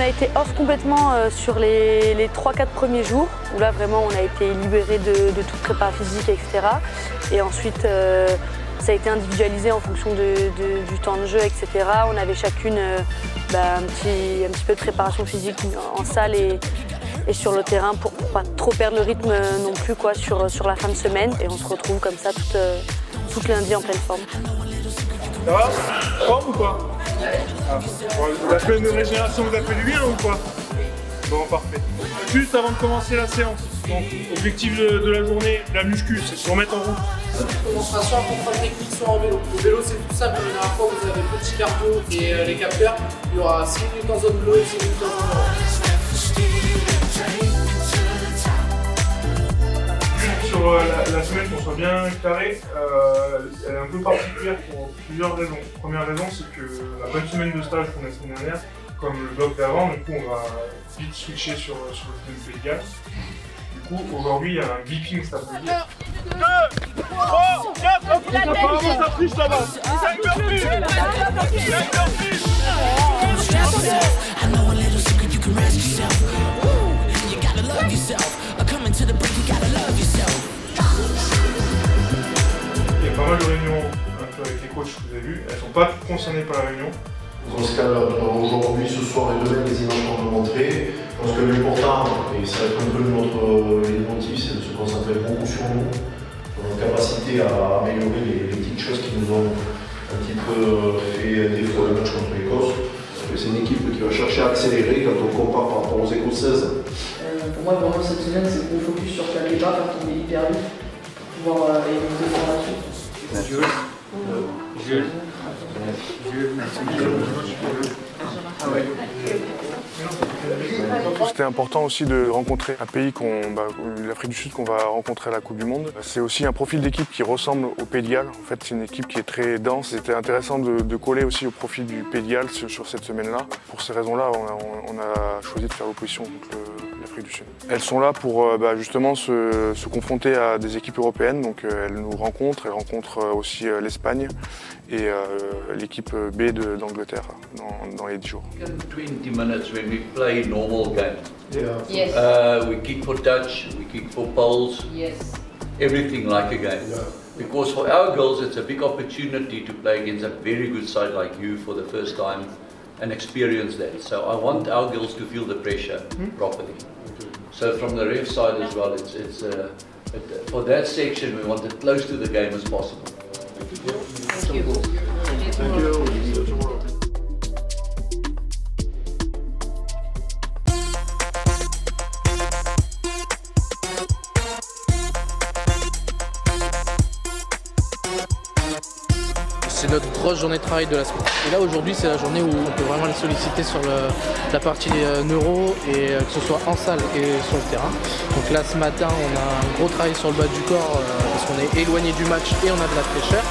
a été off complètement sur les 3-4 premiers jours, où là vraiment on a été libéré de toute prépa physique, etc. Et ensuite ça a été individualisé en fonction du temps de jeu, etc. On avait chacune un petit peu de préparation physique en salle et sur le terrain pour pas trop perdre le rythme non plus quoi, sur la fin de semaine. Et on se retrouve comme ça toute lundi en pleine forme. Ça va? Forme ou pas? La semaine de régénération vous a fait du bien ou quoi? Bon, parfait. Juste avant de commencer la séance, donc objectif de la journée, la muscu, c'est de se remettre en route. Démonstration à contrôle technique sur en vélo. Le vélo c'est tout simple, la dernière fois vous avez le petit cardio et les capteurs. Il y aura 6 minutes en zone bleue et 6 minutes en zone orange. Sur la semaine, qu'on soit bien carré, elle est un peu particulière pour plusieurs raisons. Première raison, c'est que la bonne semaine de stage qu'on a la semaine dernière, comme le bloc d'avant, du coup on va vite switcher sur le semaine pédial. Du coup, aujourd'hui, il y a un beeping, ça veut dire. 2, 3, 4, ça triche là-bas. 5 burpees. Il y a pas mal de réunions un peu avec les coachs que vous avez vues. Elles ne sont pas concernées par la réunion. Dans ce cas-là, aujourd'hui, ce soir et demain, les images qu'on peut montrer. Je pense que l'important, et ça va être un peu notre leitmotiv, c'est de se concentrer beaucoup sur nous, sur notre capacité à améliorer les petites choses qui nous ont un petit peu fait défaut le match contre l'Écosse. C'est une équipe qui va chercher à accélérer quand on compare par rapport aux Écossaises. Pour moi, vraiment, cette semaine, c'est qu'on focus sur faire les bas, faire tomber hyper vite, pour pouvoir éviter de faire là-dessus. Jules. C'était important aussi de rencontrer un pays, l'Afrique du Sud, qu'on va rencontrer à la Coupe du Monde. C'est aussi un profil d'équipe qui ressemble au Pays de Galles. En fait, c'est une équipe qui est très dense. C'était intéressant de coller aussi au profil du Pays de Galles sur cette semaine-là. Pour ces raisons-là, on a choisi de faire l'opposition contre l'Afrique du Sud. Elles sont là pour justement se confronter à des équipes européennes. Donc elles nous rencontrent. Elles rencontrent aussi l'Espagne et l'équipe B d'Angleterre dans les 10 jours. 20 minutes when we play normal game. Yeah. Yes. We kick for touch, we kick for poles. Yes. Everything like a game. Yeah. Because for our girls it's a big opportunity to play against a very good side like you for the first time and experience that. So I want our girls to feel the pressure properly. So from the ref side as well, for that section we want it close to the game as possible. Thank you. Thank you. C'est notre grosse journée de travail de la semaine. Et là aujourd'hui c'est la journée où on peut vraiment les solliciter sur la partie neuro et que ce soit en salle et sur le terrain. Donc là ce matin on a un gros travail sur le bas du corps parce qu'on est éloigné du match et on a de la fraîcheur.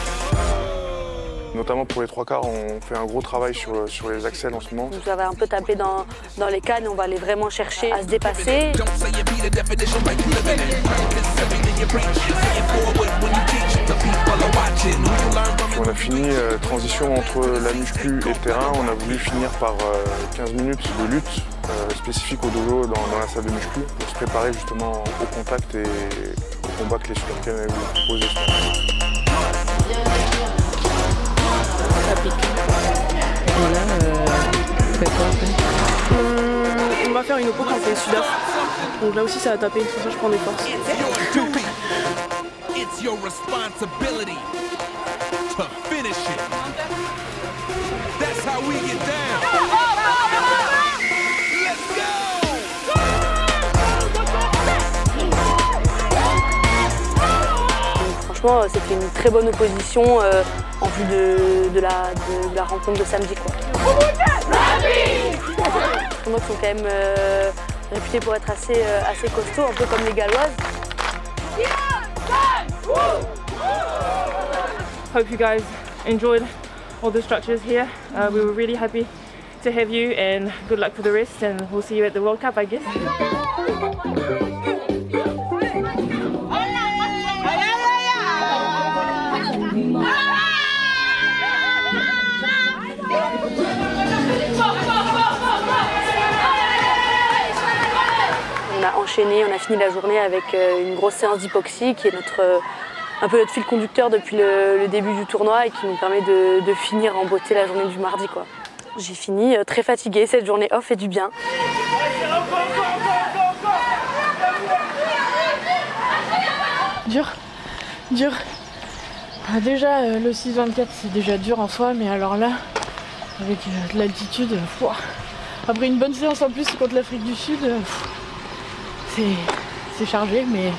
Notamment pour les 3 quarts, on fait un gros travail sur les axels en ce moment. On va un peu taper dans les cannes et on va aller vraiment chercher à se dépasser. On a fini transition entre la muscu et le terrain. On a voulu finir par 15 minutes de lutte spécifique au dojo dans la salle de muscu pour se préparer justement au contact et au combat que les Sud-Africains avaient proposé. On va faire une oppo contre les Sudaf. Donc là aussi ça va taper, c'est pour ça que je prends des forces. It's your responsibility to finish it. That's how we get down. Let's go. Franchement, c'était une très bonne opposition en vue de la rencontre de samedi, quoi. Les mecs sont quand même réputés pour être assez costauds, un peu comme les Galloises. Hope you guys enjoyed all the structures here. We were really happy to have you and good luck for the rest and we'll see you at the World Cup, I guess. enchaîné, on a fini la journée avec une grosse séance d'hypoxie qui est un peu notre fil conducteur depuis le début du tournoi et qui nous permet de finir en beauté la journée du mardi, quoi. J'ai fini très fatiguée, cette journée off fait du bien. Dur. Déjà le 6-24 c'est déjà dur en soi, mais alors là, avec de l'altitude, après une bonne séance en plus contre l'Afrique du Sud, c'est chargé, mais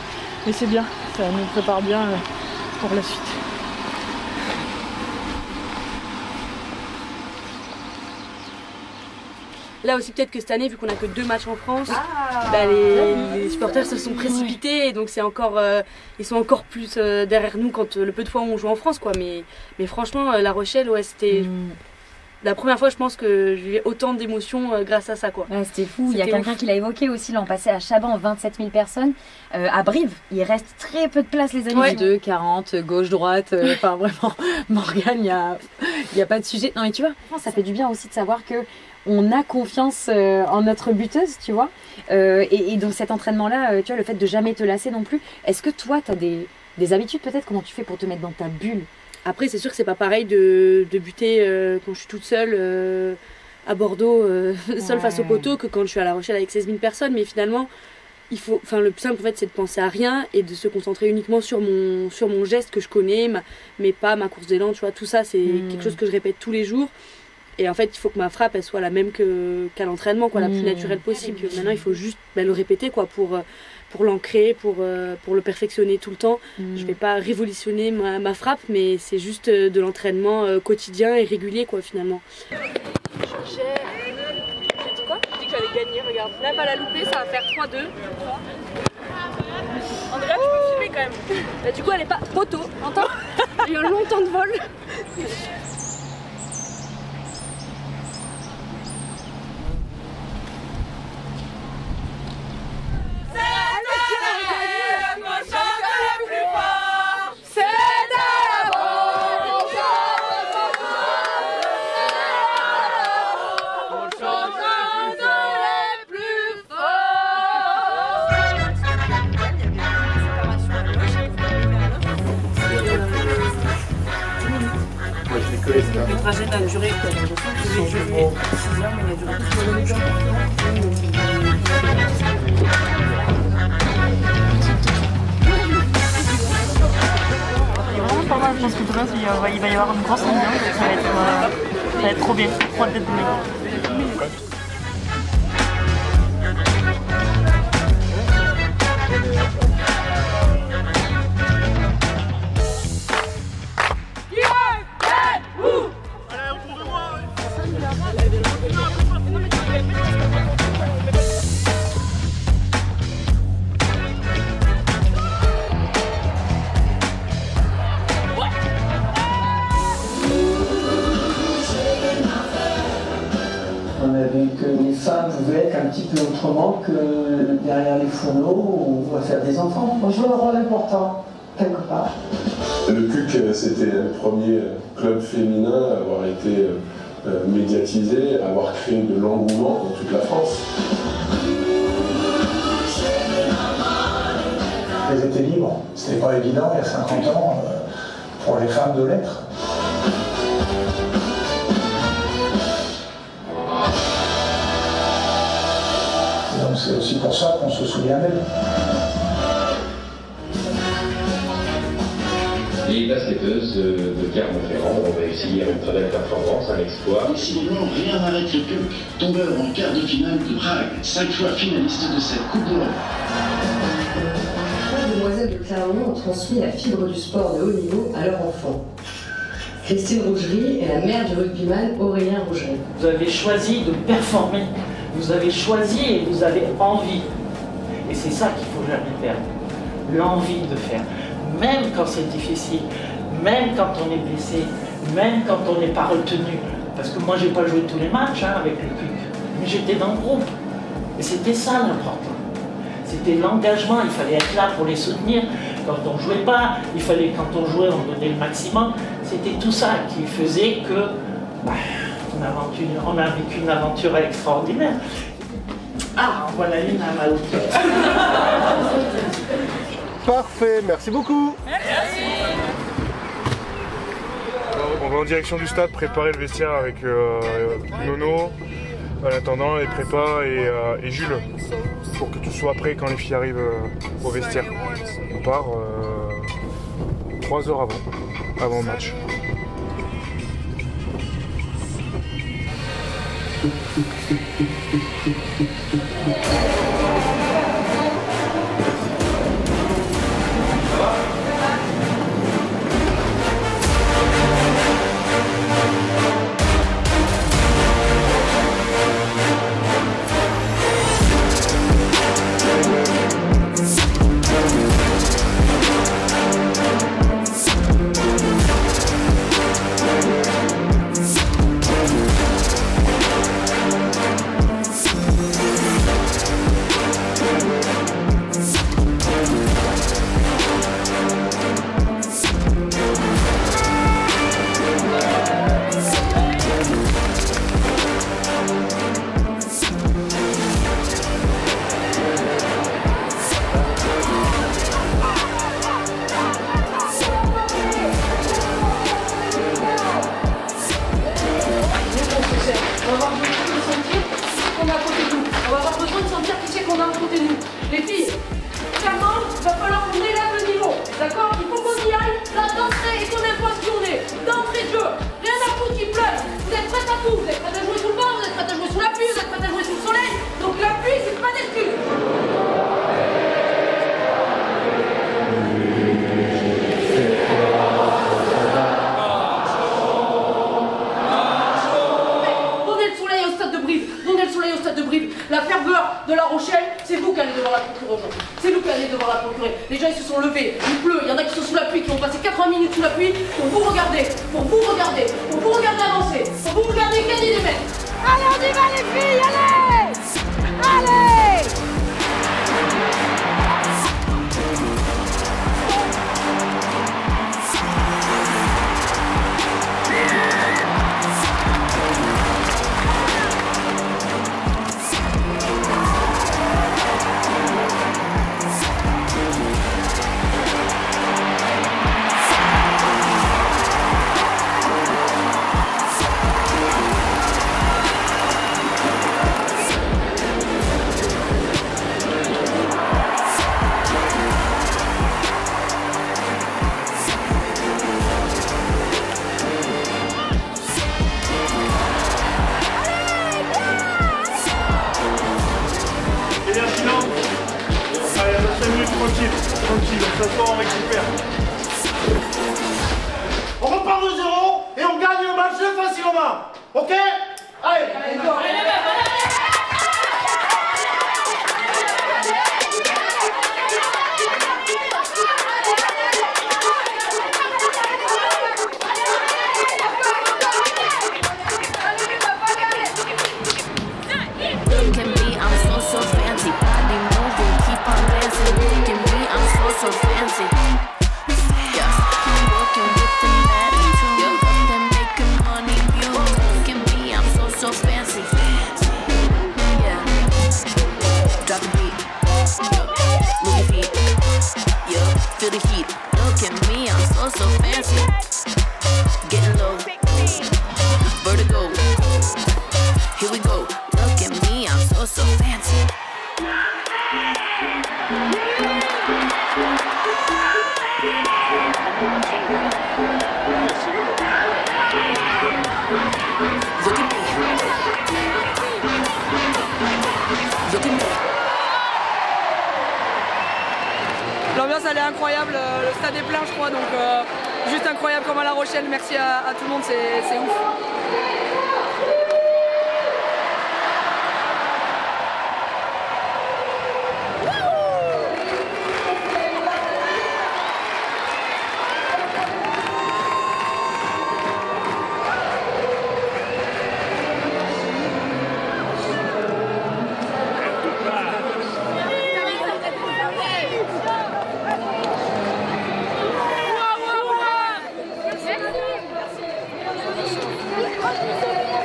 c'est bien, ça nous prépare bien pour la suite. Là aussi peut-être que cette année, vu qu'on a que 2 matchs en France, les supporters se sont précipités et donc c'est encore, ils sont encore plus derrière nous quand le peu de fois où on joue en France, quoi. Mais franchement, La Rochelle, ouais, c'était la première fois, je pense, que j'ai eu autant d'émotions grâce à ça, quoi. Ouais, c'était fou. Il y a quelqu'un qui l'a évoqué aussi l'an passé à Chaban, 27 000 personnes. À Brive, il reste très peu de place, les amis. Ouais. 2, 40, gauche-droite, enfin vraiment, Morgane, il n'y a pas de sujet. Non mais tu vois, ça fait du bien aussi de savoir que on a confiance en notre buteuse, tu vois. Et donc cet entraînement-là, tu vois, le fait de jamais te lasser non plus. Est-ce que toi, tu as des habitudes peut-être? Comment tu fais pour te mettre dans ta bulle? Après, c'est sûr que c'est pas pareil de buter quand je suis toute seule à Bordeaux, seule face au poteau, que quand je suis à La Rochelle avec 16 000 personnes. Mais finalement, le plus simple en fait, c'est de penser à rien et de se concentrer uniquement sur mon geste que je connais, mes pas, ma course d'élan, tu vois. Tout ça, c'est quelque chose que je répète tous les jours. Et en fait, il faut que ma frappe elle soit la même qu'à l'entraînement, quoi, la plus naturelle possible. Maintenant, il faut juste le répéter, quoi, pour l'ancrer, pour le perfectionner tout le temps. Je vais pas révolutionner ma frappe, mais c'est juste de l'entraînement quotidien et régulier, quoi, finalement. J'ai dit quoi? J'ai dit que j'allais gagner, regarde. Là, elle va la louper, ça va faire 3-2. Andrea, tu peux filmer quand même. Bah, du coup, elle est pas poteau, entends? J'ai eu un long temps de vol. Le trajet a duré 6 heures, mais il a duré tout le vraiment pas mal, je pense que demain il va y avoir une grosse ambiance, ça va être trop bien, trop hâte d'être demain. On a vu que les femmes pouvaient être un petit peu autrement que derrière les fourneaux ou à faire des enfants. On joue un rôle important, quelque part. Le PUC, c'était le premier club féminin à avoir été médiatisé, à avoir créé de l'engouement dans toute la France. Elles étaient libres. C'était pas évident il y a 50 ans pour les femmes de l'être. Donc c'est aussi pour ça qu'on se souvient d'elle. Les basketteuses de Clermont-Ferrand ont réussi hier une très belle performance, un exploit. Décidément, rien n'arrête le PUC. Tombeur en quart de finale de Prague, 5 fois finaliste de cette Coupe d'Europe. Les demoiselles de Clermont ont transmis la fibre du sport de haut niveau à leurs enfants. Christine Rougerie est la mère du rugbyman Aurélien Rougerie. Vous avez choisi de performer, vous avez choisi et vous avez envie. Et c'est ça qu'il faut jamais perdre, l'envie de faire. Même quand c'est difficile, même quand on est blessé, même quand on n'est pas retenu. Parce que moi, j'ai pas joué tous les matchs avec le PUC, mais j'étais dans le groupe. Et c'était ça l'important. C'était l'engagement, il fallait être là pour les soutenir. Quand on ne jouait pas, il fallait, quand on jouait, on donnait le maximum. C'était tout ça qui faisait que on a vécu une aventure extraordinaire. Ah, voilà une à ma hauteur. Parfait, merci beaucoup. On va en direction du stade préparer le vestiaire avec Nono, en attendant, les prépas et Jules, pour que tout soit prêt quand les filles arrivent au vestiaire. On part 3 heures avant le match. La ferveur de La Rochelle, c'est vous qui allez devoir la procurer aujourd'hui. C'est nous qui allez devoir la procurer. Les gens ils se sont levés, il pleut, il y en a qui sont sous la pluie, qui ont passé 80 minutes sous la pluie pour vous regarder, avancer, pour vous regarder gagner des mètres. Allez, on y va les filles, allez! Allez! Tranquille, on s'assoit, on récupère. On repart de 0 et on gagne le match facilement. Ok? Allez, Look at me, I'm so fancy. Body moving, keep on dancing. Look at me, I'm so fancy. Yeah, I'm working with the attitude. Yeah, I'm making money view. Look at me, I'm so fancy. Yeah, drop the beat. Yeah, move your feet. Yeah, feel the heat. Look at me, I'm so fancy. Getting low, vertigo. Here we go. Look at me, I'm so fancy. Look at me. Look at me. L'ambiance elle est incroyable, le stade est plein je crois, donc juste incroyable comme à La Rochelle. Merci à tout le monde, c'est ouf. Merci.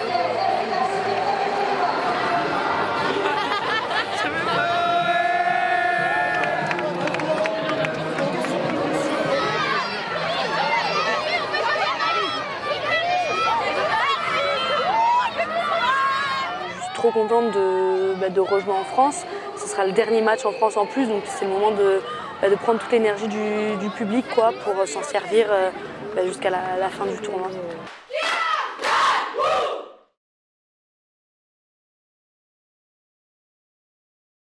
trop contente de rejoindre en France. Ce sera le dernier match en France en plus, donc c'est le moment de prendre toute l'énergie du public quoi, pour s'en servir jusqu'à la fin du tournoi.